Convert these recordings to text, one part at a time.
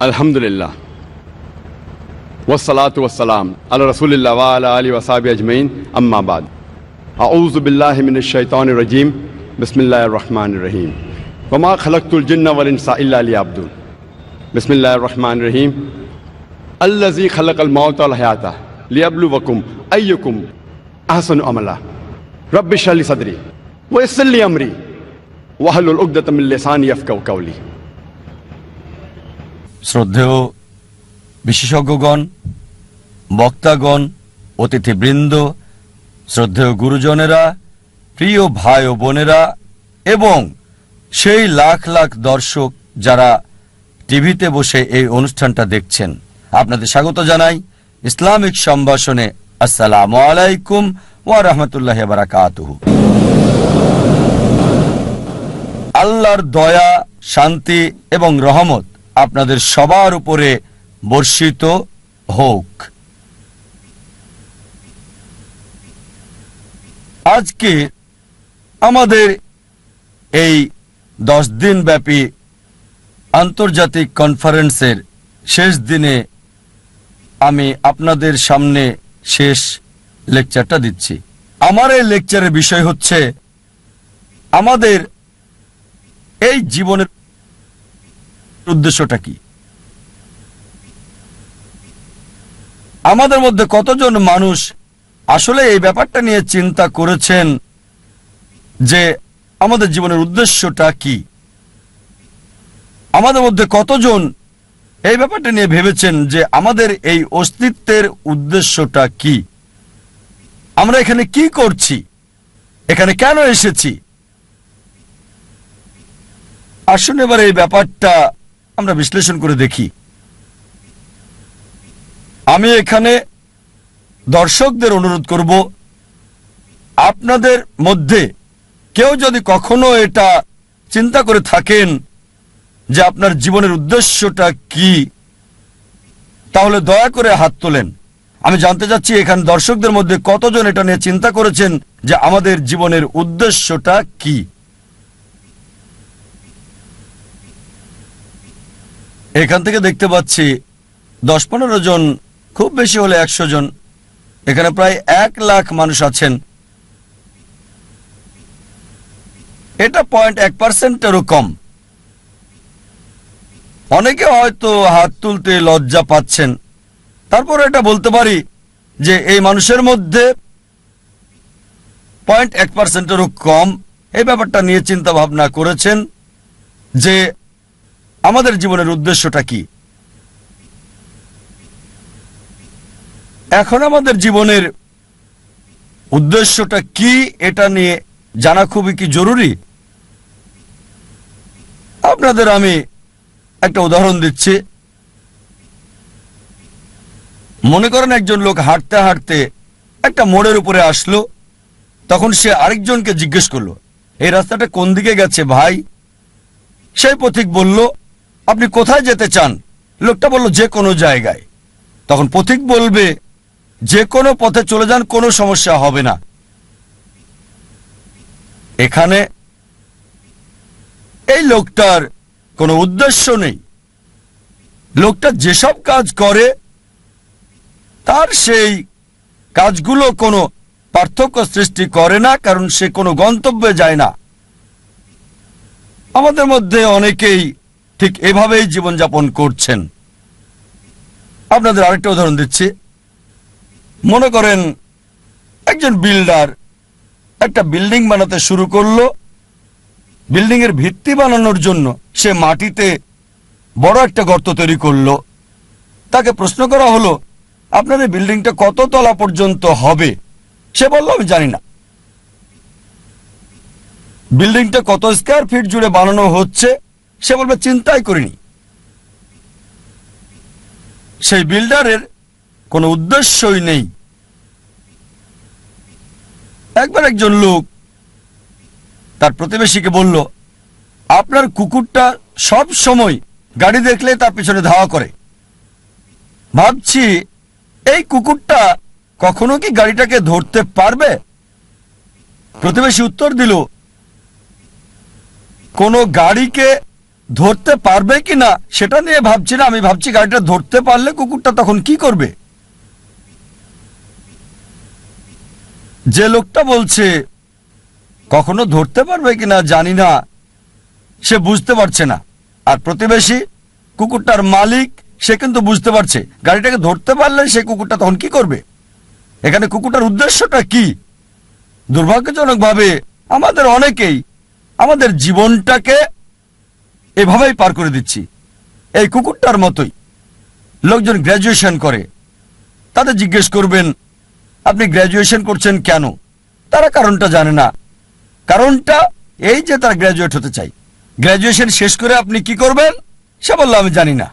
अल्हम्दुलिल्लाह वस्सलातु वस्सलाम अला रसूलिल्लाह व अला आलिहि व अस्हाबिहि अजमईन अम्मा बाद अऊज़ु बिल्लाहि मिनश शैतानिर रजीम बिस्मिल्लाहिर रहमानिर रहीम वमा खलक़तुल जिन्ना वल इंसा इल्ला लियअब्दुन बिस्मिल्लाहिर रहमानिर रहीम अल्लज़ी खलक़ल मौता वल हयाता लियब्लुवकुम अय्युकुम अहसनु अमला रब्बि इश्रह ली सदरी व यस्सिर ली अमरी वहलुल उक़दतम मिन लिसानी यफ़क़हू क़ौली। শ্রদ্ধেয় বিশেষজ্ঞগণ, বক্তাগণ, অতিথিবৃন্দ, শ্রদ্ধেয় গুরুজনেরা, প্রিয় ভাই ও বোনেরা এবং সেই লাখ লাখ দর্শক যারা টিভিতে বসে এই অনুষ্ঠানটা দেখছেন, আপনাদের স্বাগত জানাই ইসলামিক সম্ভাষণে। আসসালামু আলাইকুম ওয়া রাহমাতুল্লাহি ওয়া বারাকাতুহু। আল্লাহর দয়া, শান্তি এবং রহমত আপনাদের সবার উপরে বর্ষিত হোক। আজকে আমাদের এই 10 দিন ব্যাপী আন্তর্জাতিক কনফারেন্সের শেষ দিনে আমি আপনাদের সামনে শেষ লেকচারটা দিচ্ছি। আমার এই লেকচারের বিষয় হচ্ছে আমাদের এই জীবনের উদ্দেশ্যটা কি। আমাদের মধ্যে কতজন মানুষ আসলে এই ব্যাপারটা নিয়ে চিন্তা করেছেন যে আমাদের জীবনের উদ্দেশ্যটা কি? আমাদের মধ্যে কতজন এই ব্যাপারটা নিয়ে ভেবেছেন যে আমাদের এই অস্তিত্বের উদ্দেশ্যটা কি? আমরা এখানে কি করছি? এখানে কেন এসেছি? আসুন এবার এই ব্যাপারটা আমরা বিশ্লেষণ করে দেখি। আমি এখানে দর্শকদের অনুরোধ করব, আপনাদের মধ্যে কেউ যদি কখনো এটা চিন্তা করে থাকেন যে আপনার জীবনের উদ্দেশ্যটা কি, তাহলে দয়া করে হাত তোলেন। আমি জানতে চাচ্ছি এখানে দর্শকদের মধ্যে কতজন এটা নিয়ে চিন্তা করেছেন যে আমাদের জীবনের উদ্দেশ্যটা কি। এখান থেকে দেখতে পাচ্ছি 10-15 জন, খুব বেশি হলে 100 জন। এখানে প্রায় 1 লাখ মানুষ আছেন। এটা 0.1%-এরও কম। অনেকে হয়তো হাত তুলতে লজ্জা পাচ্ছেন, তারপর এটা বলতে পারি যে এই মানুষের মধ্যে 0.1%-এরও কম এই ব্যাপারটা নিয়ে চিন্তা ভাবনা করেছেন যে আমাদের জীবনের উদ্দেশ্যটা কি। এখন আমাদের জীবনের উদ্দেশ্যটা কি এটা নিয়ে জানা খুবই কি জরুরি। আপনাদের আমি একটা উদাহরণ দিচ্ছি। মনে করেন একজন লোক হাঁটতে হাঁটতে একটা মোড়ের উপরে আসলো, তখন সে আরেকজনকে জিজ্ঞেস করলো, এই রাস্তাটা কোন দিকে গেছে ভাই? সেই পথিক বলল, আপনি কোথায় যেতে চান? লোকটা বলল, যে কোনো জায়গায়। তখন পথিক বলবে, যে কোনো পথে চলে যান, কোনো সমস্যা হবে না। এখানে এই লোকটার কোনো উদ্দেশ্য নেই। লোকটা যেসব কাজ করে তার সেই কাজগুলো কোনো পার্থক্য সৃষ্টি করে না, কারণ সে কোনো গন্তব্যে যায় না। আমাদের মধ্যে অনেকেই ঠিক এভাবেই জীবনযাপন করছেন। আপনাদের আরেকটা উদাহরণ দিচ্ছি। মনে করেন একজন বিল্ডার একটা বিল্ডিং বানাতে শুরু করলো। বিল্ডিং এর ভিত্তি বানানোর জন্য সে মাটিতে বড় একটা গর্ত তৈরি করলো। তাকে প্রশ্ন করা হলো, আপনার এই বিল্ডিংটা কত তলা পর্যন্ত হবে? সে বলল, আমি জানি না। বিল্ডিংটা কত স্কয়ার ফিট জুড়ে বানানো হচ্ছে? সে বলবে, চিন্তাই করিনি। সেই বিল্ডারের কোনো উদ্দেশ্যই নেই। একবার একজন লোক তার প্রতিবেশীকে বলল, আপনার কুকুরটা সব সময় গাড়ি দেখলে তার পিছনে ধাওয়া করে। ভাবছি এই কুকুরটা কখনো কি গাড়িটাকে ধরতে পারবে? প্রতিবেশী উত্তর দিল, কোনো গাড়িকে ধরতে পারবে কিনা সেটা নিয়ে ভাবছি না, আমি ভাবছি গাড়িটা ধরতে পারলে কুকুরটা তখন কি করবে। যে লোকটা বলছে কখনো ধরতে পারবে কিনা জানি না, সে বুঝতে পারছে না। আর প্রতিবেশী কুকুরটার মালিক, সে কিন্তু বুঝতে পারছে গাড়িটাকে ধরতে পারলে সে কুকুরটা তখন কি করবে। এখানে কুকুরটার উদ্দেশ্যটা কি? দুর্ভাগ্যজনকভাবে আমাদের অনেকেই আমাদের জীবনটাকে এভাবেই পার করে দিচ্ছি, এই কুকুরটার মতোই। লোকজন গ্র্যাজুয়েশন করে, তাদের জিজ্ঞেস করবেন আপনি গ্র্যাজুয়েশন করছেন কেন, তারা কারণটা জানে না। কারণটা এই যে তারা গ্র্যাজুয়েট হতে চায়। গ্র্যাজুয়েশন শেষ করে আপনি কি করবেন সে বলল আমি জানি না।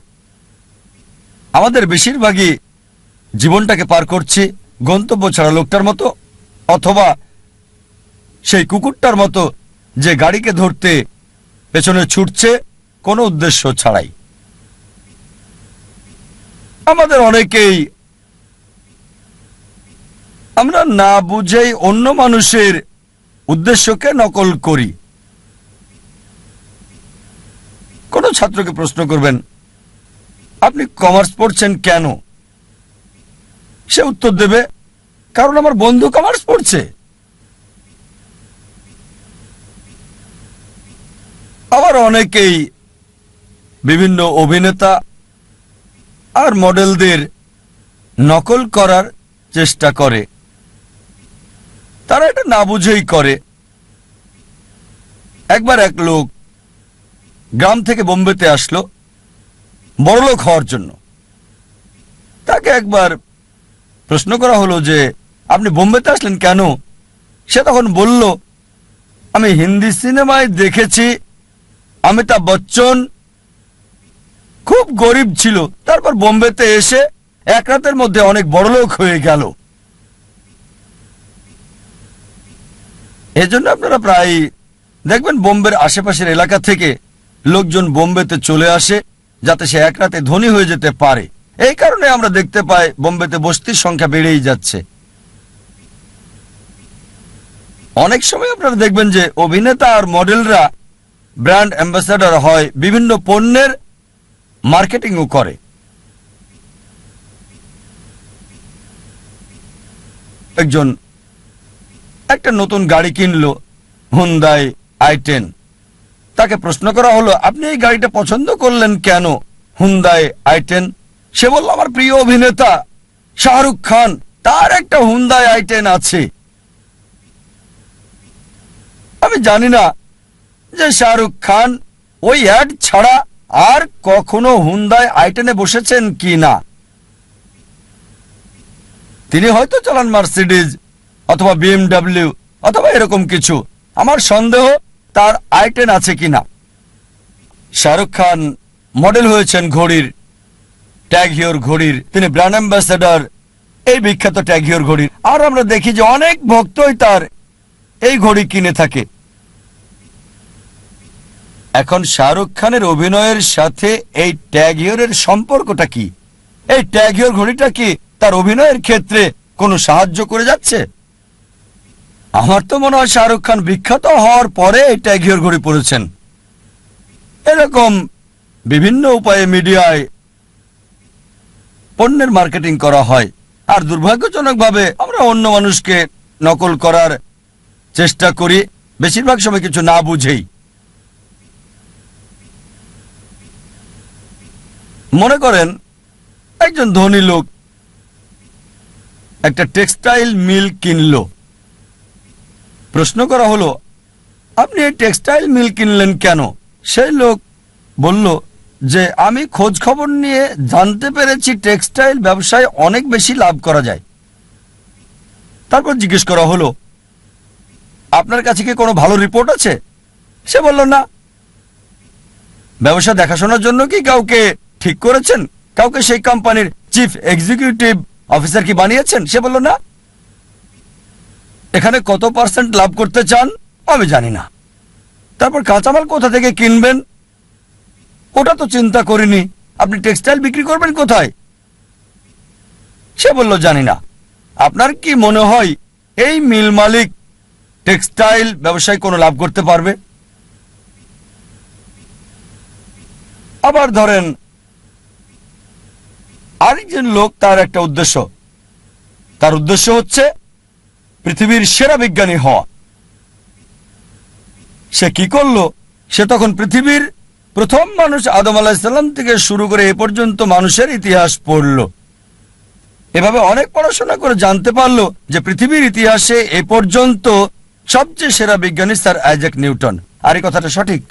আমাদের বেশিরভাগই জীবনটাকে পার করছি গন্তব্য ছাড়া লোকটার মতো, অথবা সেই কুকুরটার মতো যে গাড়িকে ধরতে পেছনে ছুটছে কোনো উদ্দেশ্য ছাড়াই। আমাদের অনেকেই আমরা না বুঝেই অন্য মানুষের উদ্দেশ্যকে নকল করি। কোন ছাত্রকে প্রশ্ন করবেন আপনি কমার্স পড়ছেন কেন, সে উত্তর দেবে কারণ আমার বন্ধু কমার্স পড়ছে। আবার অনেকেই বিভিন্ন অভিনেতা আর মডেলদের নকল করার চেষ্টা করে, তারা এটা না বুঝেই করে। একবার এক লোক গ্রাম থেকে বোম্বেতে আসলো বড়লোক হওয়ার জন্য। তাকে একবার প্রশ্ন করা হলো যে আপনি বোম্বেতে আসলেন কেন। সে তখন বলল আমি হিন্দি সিনেমায় দেখেছি অমিতাভ বচ্চন খুব গরিব ছিল, তারপর বোম্বেতে এসে এক রাতের মধ্যে অনেক বড়লোক হয়ে গেল। এজন্য আপনারা প্রায় দেখবেন বোম্বের আশেপাশের এলাকা থেকে লোকজন বোম্বেতে চলে আসে যাতে সে এক রাতে ধনী হয়ে যেতে পারে। এই কারণে আমরা দেখতে পাই বোম্বেতে বস্তির সংখ্যা বেড়েই যাচ্ছে। অনেক সময় আপনারা দেখবেন যে অভিনেতা আর মডেলরা ব্র্যান্ড অ্যাম্বাসাডর হয়, বিভিন্ন পণ্যের মার্কেটিংও করে। একজন একটা নতুন গাড়ি কিনলো, হুন্ডাই i10। তাকে প্রশ্ন করা হলো আপনি এই গাড়িটা পছন্দ করলেন কেন, হুন্ডাই i10। সে বলল আমার প্রিয় অভিনেতা শাহরুখ খান, তার একটা হুন্ডাই i10 আছে। আমি জানি না যে শাহরুখ খান ওই অ্যাড ছাড়া আর কখনো হুন্ডাই i10-এ বসেছেন কি না। তিনি হয়তো চালান মার্সিডিজ অথবা BMW অথবা এরকম কিছু। আমার সন্দেহ তার i10 আছে কিনা। শাহরুখ খান মডেল হয়েছেন ঘড়ির, ট্যাগ হিওর ঘড়ির, তিনি ব্র্যান্ড অ্যাম্বাসেডর এই বিখ্যাত ট্যাগ হিওর ঘড়ির। আর আমরা দেখি যে অনেক ভক্তই তার এই ঘড়ি কিনে থাকে। এখন শাহরুখ খানের অভিনয়ের সাথে এই ট্যাগ হিওরের সম্পর্কটা কি? এই ট্যাগ হিওর ঘড়িটা কি তার অভিনয়ের ক্ষেত্রে কোনো সাহায্য করে যাচ্ছে? আমার তো মনে হয় শাহরুখ খান বিখ্যাত হওয়ার পরে এই ট্যাগ হিওর ঘড়ি পরেছেন। এরকম বিভিন্ন উপায়ে মিডিয়ায় পণ্যের মার্কেটিং করা হয়, আর দুর্ভাগ্যজনকভাবে আমরা অন্য মানুষকে নকল করার চেষ্টা করি, বেশিরভাগ সময় কিছু না বুঝেই। মনে করেন একজন ধনী লোক একটা টেক্সটাইল মিল কিনল। প্রশ্ন করা হলো আপনি এই টেক্সটাইল মিল কিনলেন কেন? সেই লোক বলল যে আমি খোঁজ খবর নিয়ে জানতে পেরেছি টেক্সটাইল ব্যবসায় অনেক বেশি লাভ করা যায়। তারপর জিজ্ঞেস করা হলো আপনার কাছে কি কোনো ভালো রিপোর্ট আছে? সে বলল না। ব্যবসা দেখাশোনার জন্য কি কাউকে ঠিক করেছেন? কাউকে সেই কোম্পানির চিফ এক্সিকিউটিভ অফিসার কি বানিয়েছেন? সে বলল না। এখানে কত পার্সেন্ট লাভ করতে চান আমি জানি না। তারপর কাঁচামাল কোথা থেকে কিনবেন ওটা তো চিন্তা করিনি। আপনি টেক্সটাইল বিক্রি করবেন কোথায়? সে বলল জানি না। আপনার কি মনে হয় এই মিল মালিক টেক্সটাইল ব্যবসায় কোনো লাভ করতে পারবে? আবার ধরেন আরেকজন লোক, তার একটা উদ্দেশ্য, তার উদ্দেশ্য হচ্ছে পৃথিবীর সেরা বিজ্ঞানী হওয়া। সে কি করলো? সে তখন পৃথিবীর প্রথম মানুষ আদম আলাইহিস থেকে শুরু করে এ পর্যন্ত মানুষের ইতিহাস পড়ল। এভাবে অনেক পড়াশোনা করে জানতে পারলো যে পৃথিবীর ইতিহাসে এ পর্যন্ত সবচেয়ে সেরা বিজ্ঞানী স্যার আইজ্যাক নিউটন। আর এই কথাটা সঠিক।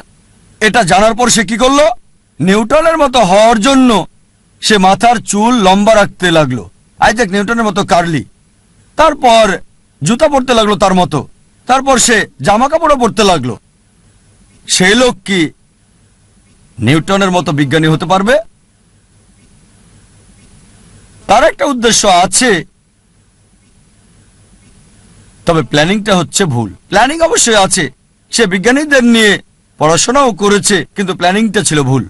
এটা জানার পর সে কি করলো? নিউটনের মতো হওয়ার জন্য সে মাথার চুল লম্বা রাখতে লাগলো, আইজ্যাক নিউটনের মতো কার্লি। তারপর জুতা পরতে লাগলো তার মতো। তারপর সে জামা কাপড়ও পরতে লাগলো। সেই লোক কি নিউটনের মতো বিজ্ঞানী হতে পারবে? তার একটা উদ্দেশ্য আছে, তবে প্ল্যানিংটা হচ্ছে ভুল। প্ল্যানিং অবশ্যই আছে, সে বিজ্ঞানীদের নিয়ে পড়াশোনাও করেছে, কিন্তু প্ল্যানিংটা ছিল ভুল।